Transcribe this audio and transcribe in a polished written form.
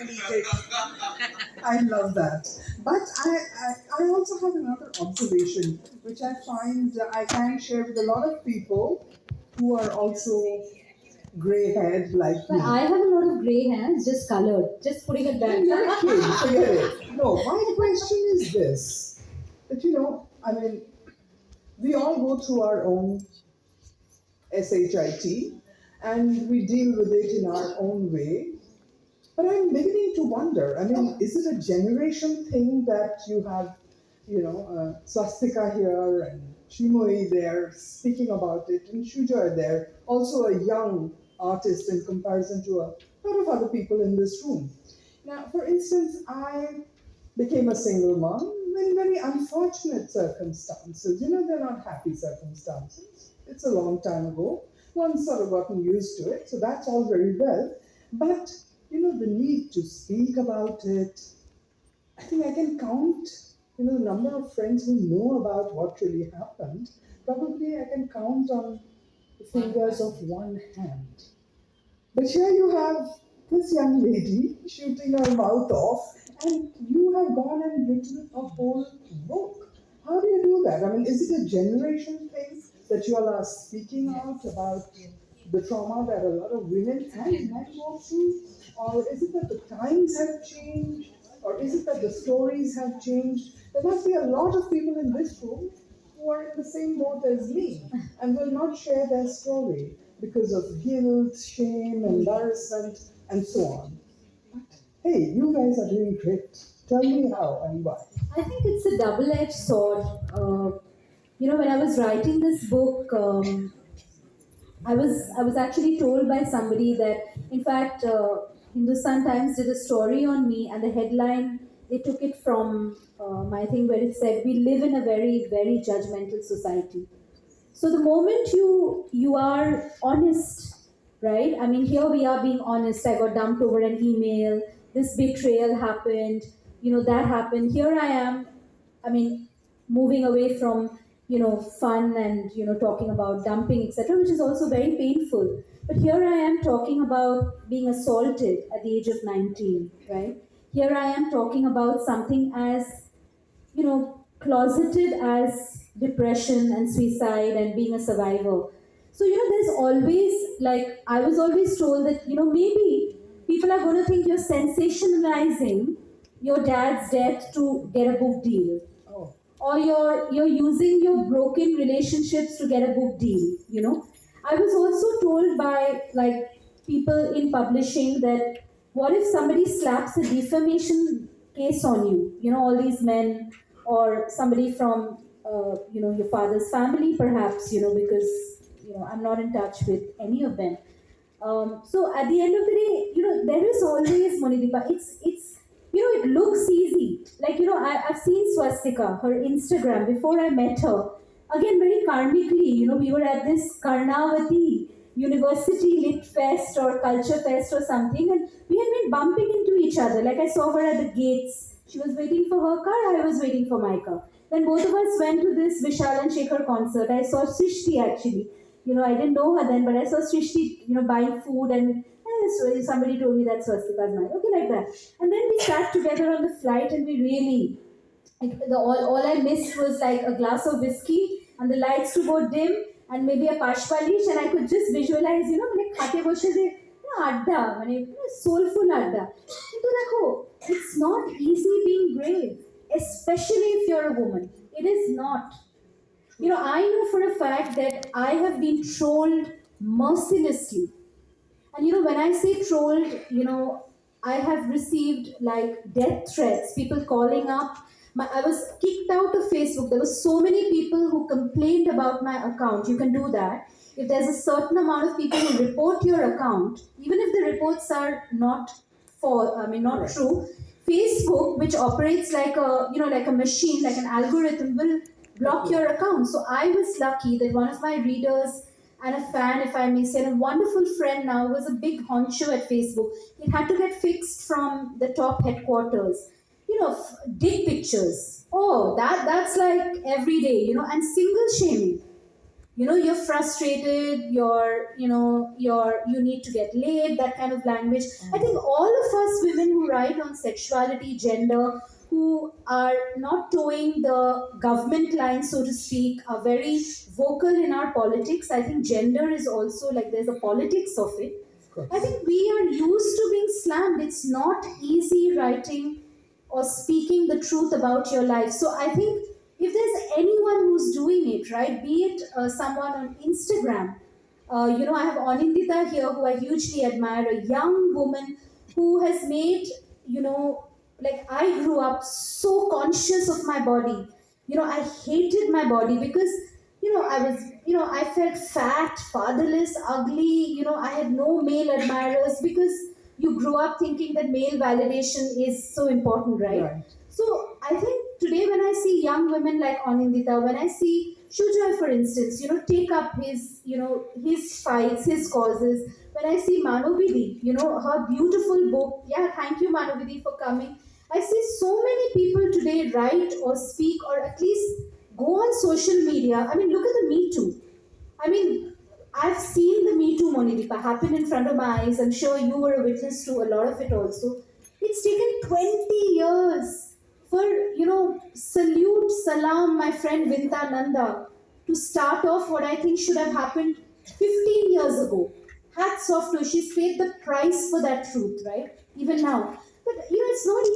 and eat it. I love that. But I also have another observation, which I find I can share with a lot of people who are also grey haired like But me. I have a lot of grey hairs, just colored. Just putting it back. You're a kid, forget it. No, my question is this that I mean, we all go through our own SHIT and we deal with it in our own way. But I'm beginning to wonder. I mean, is it a generation thing that you have, Swastika here and Sreemoyee there speaking about it, and Shuja there, also a young artist in comparison to a lot of other people in this room. Now, for instance, I became a single mom in very unfortunate circumstances. They're not happy circumstances. It's a long time ago. One's sort of gotten used to it, so that's all very well. But, the need to speak about it, I think I can count, the number of friends who know about what really happened. Probably I can count on the fingers of one hand. But here you have this young lady shooting her mouth off, and you have gone and written a whole book. How do you do that? I mean, is it a generation thing that you all are speaking out about the trauma that a lot of women and men go through? Or is it that the times have changed? Or is it that the stories have changed? There must be a lot of people in this room who are in the same boat as me and will not share their story because of guilt, shame, embarrassment, and so on. But hey, you guys are doing great. Tell me how and why. I think it's a double-edged sword. When I was writing this book, I was actually told by somebody that, in fact, Hindustan Times did a story on me, and the headline they took it from my thing where it said, "We live in a very very judgmental society." So the moment you are honest, right? I mean, here we are being honest. I got dumped over an email. This betrayal happened. That happened. Here I am. I mean, moving away from fun and talking about dumping, etc., which is also very painful. But here I am talking about being assaulted at the age of 19, right? Here I am talking about something as closeted as depression and suicide and being a survivor. So, there's always, like, I was always told that, maybe people are going to think you're sensationalizing your dad's death to get a book deal. Oh, Or you're using your broken relationships to get a book deal. I was also told by, like, people in publishing that what if somebody slaps a defamation case on you, all these men, or somebody from your father's family, perhaps, because I'm not in touch with any of them. So at the end of the day, there is always Monideepa. It looks easy. Like, I've seen Swastika, her Instagram, before I met her. Again, very karmically, we were at this Karnavati University Lit Fest or Culture Fest or something, and we had been bumping into each other. Like, I saw her at the gates. She was waiting for her car, I was waiting for my car. Then both of us went to this Vishal and Shekhar concert. I saw Srishti actually. I didn't know her then, but I saw Srishti, buying food, and so somebody told me that Swastika's mine. Okay, like that. And then we sat together on the flight, and we really, all I missed was like a glass of whiskey and the lights to go dim and maybe a pashpalish, and I could just visualize, like khate boshe je, adda, soulful adda. Kintu dekho, it's not easy being brave, especially if you're a woman. It is not. I know for a fact that I have been trolled mercilessly. And when I say trolled, I have received like death threats, people calling up. I was kicked out of Facebook. There were so many people who complained about my account. You can do that. If there's a certain amount of people who report your account, even if the reports are not right. true, Facebook, which operates like a machine, like an algorithm, will block your account. So I was lucky that one of my readers and a fan, if I may say, and a wonderful friend now, was a big honcho at Facebook. It had to get fixed from the top headquarters. Dick pictures. Oh, that's like every day, and single shaming. You're frustrated, you need to get laid, that kind of language. I think all of us women who write on sexuality, gender, who are not towing the government line, so to speak, are very vocal in our politics. I think gender is also like there's a politics of it. Of I course. think we are used to being slammed. It's not easy writing or speaking the truth about your life. So I think if there's anyone who's doing it, right, be it someone on Instagram, I have Anindita here who I hugely admire, a young woman who has made, like I grew up so conscious of my body. I hated my body because, I felt fat, fatherless, ugly. I had no male admirers because you grew up thinking that male validation is so important, right? Right. So I think today when I see young women like Anindita, when I see Shujoy, for instance, take up his fights, his causes. When I see Manobidi, her beautiful book. Yeah, thank you, Manobidi, for coming. I see so many people today write or speak or at least go on social media. I mean, look at the Me Too. I mean, I've seen the Me Too, Monideepa, happen in front of my eyes. I'm sure you were a witness to a lot of it also. It's taken 20 years for, salute, salam, my friend Vinta Nanda, to start off what I think should have happened 15 years ago. Hats off to her. She's paid the price for that truth, right? Even now. But, it's not easy.